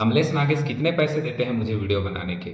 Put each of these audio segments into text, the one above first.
अमलेश नागेश कितने पैसे देते हैं मुझे वीडियो बनाने के?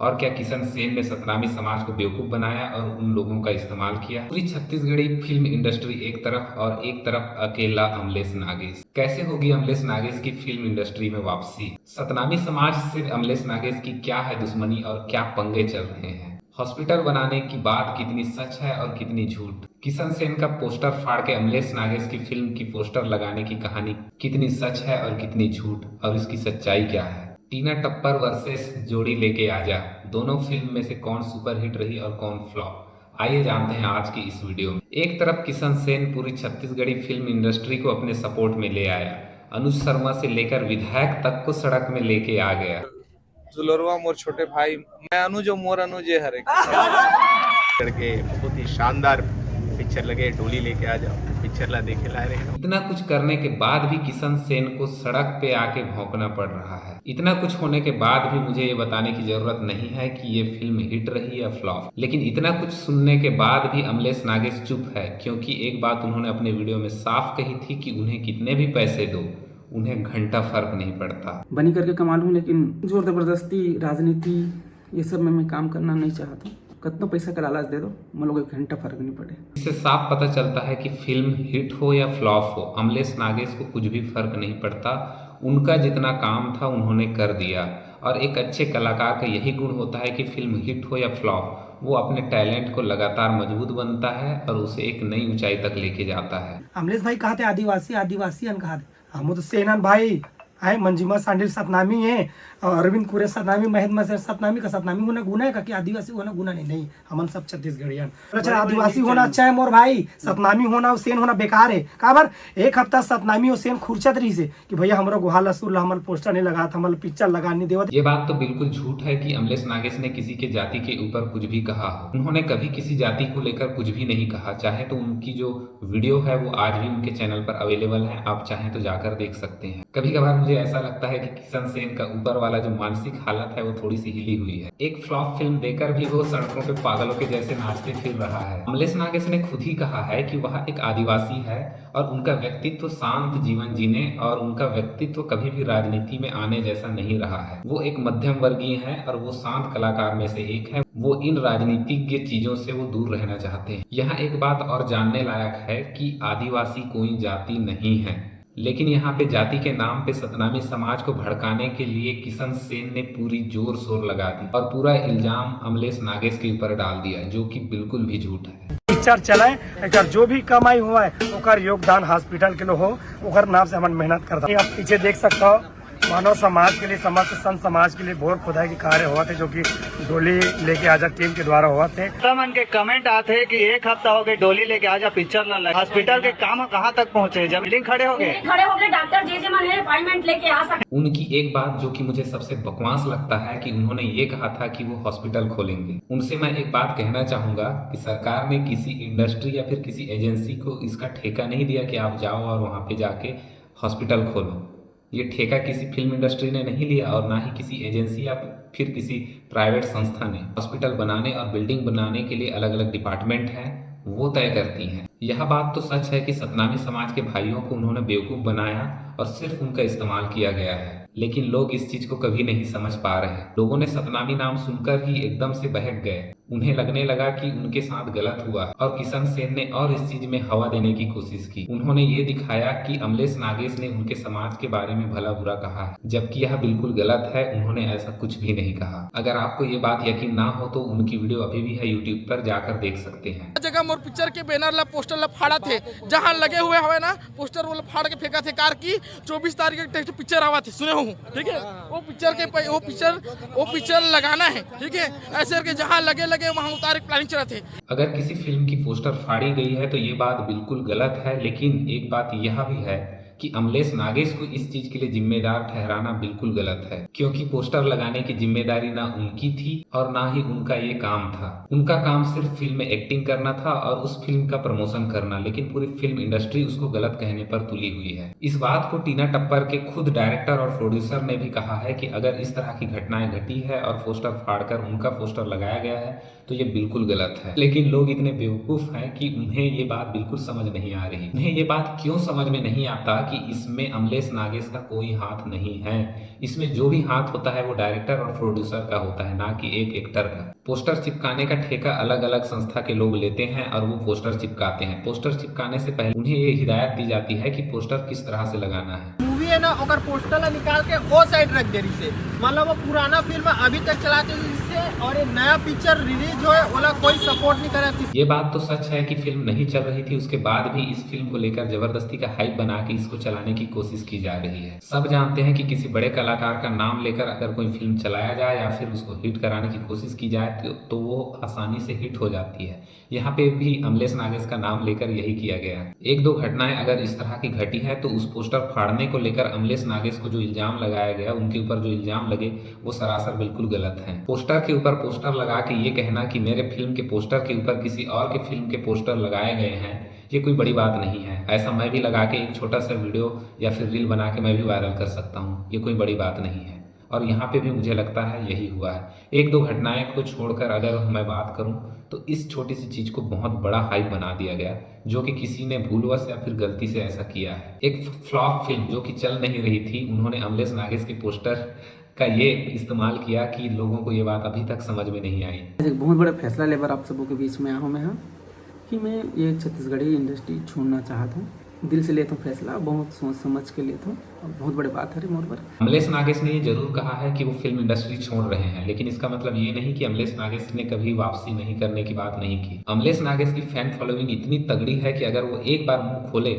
और क्या किशन सेन ने सतनामी समाज को बेवकूफ बनाया और उन लोगों का इस्तेमाल किया? पूरी छत्तीसगढ़ी फिल्म इंडस्ट्री एक तरफ और एक तरफ अकेला अमलेश नागेश। कैसे होगी अमलेश नागेश की फिल्म इंडस्ट्री में वापसी? सतनामी समाज से अमलेश नागेश की क्या है दुश्मनी और क्या पंगे चल रहे हैं? हॉस्पिटल बनाने की बात कितनी सच है और कितनी झूठ? किशन सेन का पोस्टर फाड़ के अमलेश नागेश की फिल्म की पोस्टर लगाने की कहानी कितनी सच है और कितनी झूठ, और इसकी सच्चाई क्या है? टीना टप्पर वर्सेस जोड़ी लेके आजा, दोनों फिल्म में से कौन सुपरहिट रही और कौन फ्लॉप? आइए जानते हैं आज की इस वीडियो में। एक तरफ किशन सेन पूरी छत्तीसगढ़ी फिल्म इंडस्ट्री को अपने सपोर्ट में ले आया, अनुज शर्मा से लेकर विधायक तक को सड़क में लेके आ गया। जुलरवा मोर छोटे भाई, मैं अनुज और मोर अनुज है हर एक करके बहुत ही शानदार पिक्चर लगे। डोली लेके आ जाओ, पिक्चर ला देखे ला रहे। इतना कुछ करने के बाद भी किशन सेन को सड़क पे आके भौंकना पड़ रहा है। इतना कुछ होने के बाद भी मुझे ये बताने की जरूरत नहीं है कि ये फिल्म हिट रही या फ्लॉप, लेकिन इतना कुछ सुनने के बाद भी अमलेश नागेश चुप है, क्योंकि एक बात उन्होंने अपने वीडियो में साफ कही थी कि उन्हें कितने भी पैसे दो, उन्हें घंटा फर्क नहीं पड़ता। बनी करके कमा लूँ, लेकिन जोर जबरदस्ती राजनीति ये सब में मैं काम करना नहीं चाहता। कितना पैसा का लालच दे दो, हम लोग 1 घंटा फर्क नहीं पड़े। इससे साफ पता चलता है कि फिल्म हिट हो या फ्लॉप हो, अमलेश नागेश को कुछ भी फर्क नहीं पड़ता। उनका जितना काम था उन्होंने कर दिया, और एक अच्छे कलाकार का यही गुण होता है कि फिल्म हिट हो या फ्लॉप, वो अपने टैलेंट को लगातार मजबूत बनता है और उसे एक नई ऊंचाई तक लेके जाता है। अमलेश भाई कहा थे आदिवासी आदिवासी अन कहा थे, हम तो सेनन भाई है। मंजिमा सांडिल सतनामी है, और अरविंद कुरे सतनामी, महेंद्र मसेर सतनामी का सतनामी होना गुना है का कि आदिवासी होना गुना नहीं हमन सब छत्तीसगढ़ियन। अच्छा, आदिवासी होना अच्छा है मोर भाई, सतनामी होना और सेन होना बेकार है। काबर एक हफ्ता सतनामी और सेन खुर्चत रही से कि भैया हमारा गुहाल असुर हमारे पोस्टर नहीं लगा था, हमारे पिक्चर लगा नहीं देवत। ये बात तो बिल्कुल झूठ है कि अमलेश नागेश ने किसी के जाति के ऊपर कुछ भी कहा हो। उन्होंने कभी किसी जाति को लेकर कुछ भी नहीं कहा। चाहे तो उनकी जो वीडियो है वो आज भी उनके चैनल पर अवेलेबल है, आप चाहें तो जाकर देख सकते हैं। कभी कभार मुझे ऐसा लगता है कि किशन सेन का ऊपर वाला जो मानसिक हालत है वो थोड़ी सी हिली हुई है। एक फ्लॉप फिल्म देकर भी वो सड़कों पे पागलों के जैसे नाचते फिर रहा है। अमलेश नागेश ने खुद ही कहा है कि वह एक आदिवासी है और उनका व्यक्तित्व शांत जीवन जीने और उनका व्यक्तित्व कभी भी राजनीति में आने जैसा नहीं रहा है। वो एक मध्यम वर्गीय है और वो शांत कलाकार में से एक है। वो इन राजनीतिज्ञ चीजों से वो दूर रहना चाहते हैं। यहाँ एक बात और जानने लायक है कि आदिवासी कोई जाति नहीं है, लेकिन यहाँ पे जाति के नाम पे सतनामी समाज को भड़काने के लिए किशन सेन ने पूरी जोर शोर लगा दी और पूरा इल्जाम अमलेश नागेश के ऊपर डाल दिया, जो कि बिल्कुल भी झूठ है। पिक्चर चलाए, अगर जो भी कमाई हुआ है ओकर योगदान हॉस्पिटल के लिए हो, ओकर नाम से हम मेहनत करता है। आप पीछे देख सकते हो, मानव समाज के लिए, समस्त संत समाज के लिए बोर खुदाई के कार्य हुआ थे, जो कि डोली लेके आजा टीम के द्वारा हुआ थे। मन के कमेंट आते कि 1 हफ्ता हो गए डोली लेके आजा पिक्चर न लगे। हॉस्पिटल के काम कहाँ तक पहुँचे? जब बिल्डिंग खड़े हो गए डॉक्टर जे मन है अपॉइंटमेंट लेके आ सकते। उनकी एक बात जो कि मुझे सबसे बकवास लगता है कि उन्होंने ये कहा था कि वो हॉस्पिटल खोलेंगे। उनसे मैं एक बात कहना चाहूंगा कि सरकार ने किसी इंडस्ट्री या फिर किसी एजेंसी को इसका ठेका नहीं दिया कि आप जाओ और वहां पे जाके हॉस्पिटल खोलो। ये ठेका किसी फिल्म इंडस्ट्री ने नहीं लिया और ना ही किसी एजेंसी या फिर किसी प्राइवेट संस्था ने। हॉस्पिटल बनाने और बिल्डिंग बनाने के लिए अलग अलग डिपार्टमेंट हैं, वो तय करती हैं। यह बात तो सच है कि सतनामी समाज के भाइयों को उन्होंने बेवकूफ बनाया और सिर्फ उनका इस्तेमाल किया गया है, लेकिन लोग इस चीज को कभी नहीं समझ पा रहे। लोगों ने सतनामी नाम सुनकर ही एकदम से बहक गए। उन्हें लगने लगा कि उनके साथ गलत हुआ और किशन सेन ने और इस चीज में हवा देने की कोशिश की। उन्होंने ये दिखाया कि अमलेश नागेश ने उनके समाज के बारे में भला बुरा कहा है, जबकि यह बिल्कुल गलत है। उन्होंने ऐसा कुछ भी नहीं कहा। अगर आपको ये बात यकीन ना हो तो उनकी वीडियो अभी भी है, यूट्यूब पर जाकर देख सकते हैं। जगह मोर पिक्चर के बैनर ला पोस्टर ला फाड़ा थे, जहाँ लगे हुए हवे ना पोस्टर वो फाड़ के फेंका थे। कार की 24 तारीख के टेस्ट पिक्चर आवा थे, सुने हूँ, ठीक है। वो पिक्चर लगाना है, ठीक है। ऐसे करके जहाँ लगे वहाँ उतारे प्लानिंग चला थे। अगर किसी फिल्म की पोस्टर फाड़ी गई है तो ये बात बिल्कुल गलत है, लेकिन एक बात यह भी है कि अमलेश नागेश को इस चीज के लिए जिम्मेदार ठहराना बिल्कुल गलत है, क्योंकि पोस्टर लगाने की जिम्मेदारी ना उनकी थी और ना ही उनका ये काम था। उनका काम सिर्फ फिल्म में एक्टिंग करना था और उस फिल्म का प्रमोशन करना, लेकिन पूरी फिल्म इंडस्ट्री उसको गलत कहने पर तुली हुई है। इस बात को टीना टप्पर के खुद डायरेक्टर और प्रोड्यूसर ने भी कहा है कि अगर इस तरह की घटनाएं घटी है और पोस्टर फाड़कर उनका पोस्टर लगाया गया है तो ये बिल्कुल गलत है। लेकिन लोग इतने बेवकूफ हैं कि उन्हें ये बात बिल्कुल समझ नहीं आ रही। उन्हें ये बात क्यों समझ में नहीं आता कि इसमें अमलेश नागेश का कोई हाथ नहीं है। इसमें जो भी हाथ होता है वो डायरेक्टर और प्रोड्यूसर का होता है, ना कि एक एक्टर का। पोस्टर चिपकाने का ठेका अलग अलग संस्था के लोग लेते हैं और वो पोस्टर चिपकाते हैं। पोस्टर चिपकाने से पहले उन्हें ये हिदायत दी जाती है कि पोस्टर किस तरह से लगाना है। मूवी है ना, अगर पोस्टर निकाल के वो साइड रख दे रही से, मतलब वो पुराना फिल्म अभी तक चलाते जिससे, और ये नया पिक्चर रिलीज हो वाला कोई सपोर्ट नहीं करे। ये बात तो सच है कि फिल्म नहीं चल रही थी, उसके बाद भी इस फिल्म को लेकर जबरदस्ती का हाइप बना के इसको चलाने की कोशिश की जा रही है। सब जानते हैं कि किसी बड़े कलाकार का नाम लेकर अगर कोई फिल्म चलाया जाए या फिर उसको हिट कराने की कोशिश की जाए तो वो आसानी से हिट हो जाती है। यहाँ पे भी अमलेश नागेश का नाम लेकर यही किया गया। एक दो घटनाएं अगर इस तरह की घटी है तो उस पोस्टर फाड़ने को लेकर अमलेश नागेश को जो इल्जाम लगाया गया, उनके ऊपर जो इल्जाम लगे वो सरासर बिल्कुल गलत है। पोस्टर के ऊपर पोस्टर लगा के ये कहना कि मेरे फिल्म के पोस्टर के ऊपर किसी और के फिल्म के पोस्टर लगाए गए हैं, ये कोई बड़ी बात नहीं है। ऐसा मैं भी लगा के एक छोटा सा वीडियो या फिर रील बना के मैं भी वायरल कर सकता हूँ, ये कोई बड़ी बात नहीं है। और यहाँ पे भी मुझे लगता है यही हुआ है। एक दो घटनाएं को छोड़कर अगर मैं बात करूं तो इस छोटी सी चीज को बहुत बड़ा हाइप बना दिया गया, जो कि किसी ने भूलवश या फिर गलती से ऐसा किया है। एक फ्लॉप फिल्म जो कि चल नहीं रही थी, उन्होंने अमलेश नागेश के पोस्टर का ये इस्तेमाल किया कि लोगों को ये बात अभी तक समझ में नहीं आई। एक बहुत बड़ा फैसला लेकर आप सबों के बीच में आया हूँ मैं यहाँ कि मैं ये छत्तीसगढ़ी इंडस्ट्री छोड़ना चाहता हूँ। दिल से लेता हूँ फैसला, बहुत सोच समझ के लेता हूँ और बहुत बड़ी बात है मोर पर। अमलेश नागेश ने ये जरूर कहा है कि वो फिल्म इंडस्ट्री छोड़ रहे हैं, लेकिन इसका मतलब ये नहीं कि अमलेश नागेश ने कभी वापसी नहीं करने की बात नहीं की। अमलेश नागेश की फैन फॉलोइंग इतनी तगड़ी है कि अगर वो एक बार मुंह खोले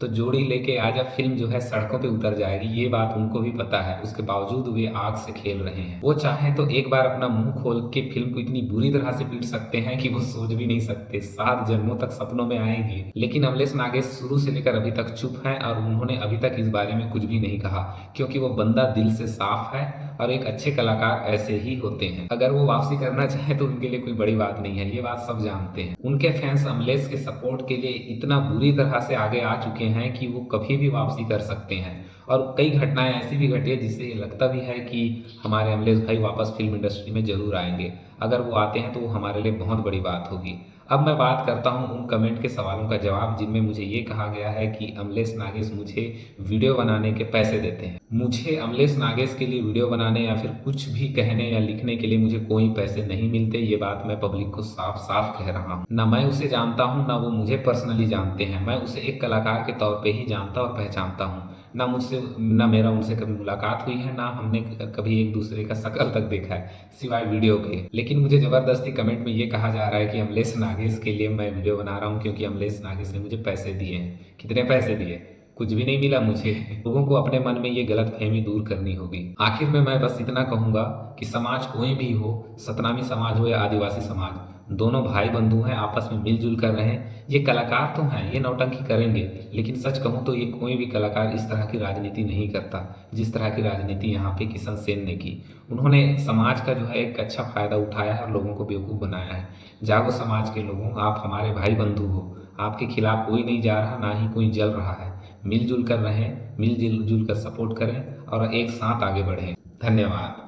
तो जोड़ी लेके आजा फिल्म जो है सड़कों पे उतर जाएगी। ये बात उनको भी पता है, उसके बावजूद वे आग से खेल रहे हैं। वो चाहे तो एक बार अपना मुंह खोल के फिल्म को इतनी बुरी तरह से पीट सकते हैं कि वो सोच भी नहीं सकते, 7 जन्मों तक सपनों में आएंगे। लेकिन अमलेश नागेश शुरू से लेकर अभी तक चुप हैं और उन्होंने अभी तक इस बारे में कुछ भी नहीं कहा, क्योंकि वो बंदा दिल से साफ है और एक अच्छे कलाकार ऐसे ही होते हैं। अगर वो वापसी करना चाहे तो उनके लिए कोई बड़ी बात नहीं है, ये बात सब जानते हैं। उनके फैंस अमलेश के सपोर्ट के लिए इतना बुरी तरह से आगे आ चुके हैं कि वो कभी भी वापसी कर सकते हैं। और कई घटनाएं ऐसी भी घटी है जिससे ये लगता भी है कि हमारे अमलेश भाई वापस फिल्म इंडस्ट्री में जरूर आएंगे। अगर वो आते हैं तो वो हमारे लिए बहुत बड़ी बात होगी। अब मैं बात करता हूं उन कमेंट के सवालों का जवाब जिनमें मुझे ये कहा गया है कि अमलेश नागेश मुझे वीडियो बनाने के पैसे देते हैं। मुझे अमलेश नागेश के लिए वीडियो बनाने या फिर कुछ भी कहने या लिखने के लिए मुझे कोई पैसे नहीं मिलते। ये बात मैं पब्लिक को साफ साफ कह रहा हूँ। ना मैं उसे जानता हूँ, ना वो मुझे पर्सनली जानते हैं। मैं उसे एक कलाकार के तौर पर ही जानता और पहचानता हूँ। ना मेरा उनसे कभी मुलाकात हुई है, ना हमने कभी एक दूसरे का शक्ल तक देखा है सिवाय वीडियो के। लेकिन मुझे जबरदस्ती कमेंट में ये कहा जा रहा है कि अमलेश नागेश के लिए मैं वीडियो बना रहा हूँ क्योंकि अमलेश नागेश ने मुझे पैसे दिए हैं। कितने पैसे दिए? कुछ भी नहीं मिला मुझे। लोगों को अपने मन में ये गलतफहमी दूर करनी होगी। आखिर में मैं बस इतना कहूंगा कि समाज कोई भी हो, सतनामी समाज हो या आदिवासी समाज, दोनों भाई बंधु हैं, आपस में मिलजुल कर रहे हैं। ये कलाकार तो हैं, ये नौटंकी करेंगे, लेकिन सच कहूँ तो ये कोई भी कलाकार इस तरह की राजनीति नहीं करता जिस तरह की राजनीति यहाँ पे किशन सेन ने की। उन्होंने समाज का जो है एक अच्छा फायदा उठाया है और लोगों को बेवकूफ़ बनाया है। जागो समाज के लोगों, आप हमारे भाई बंधु हो, आपके खिलाफ कोई नहीं जा रहा, ना ही कोई जल रहा है। मिलजुल कर रहें, मिलजुल कर सपोर्ट करें और एक साथ आगे बढ़ें। धन्यवाद।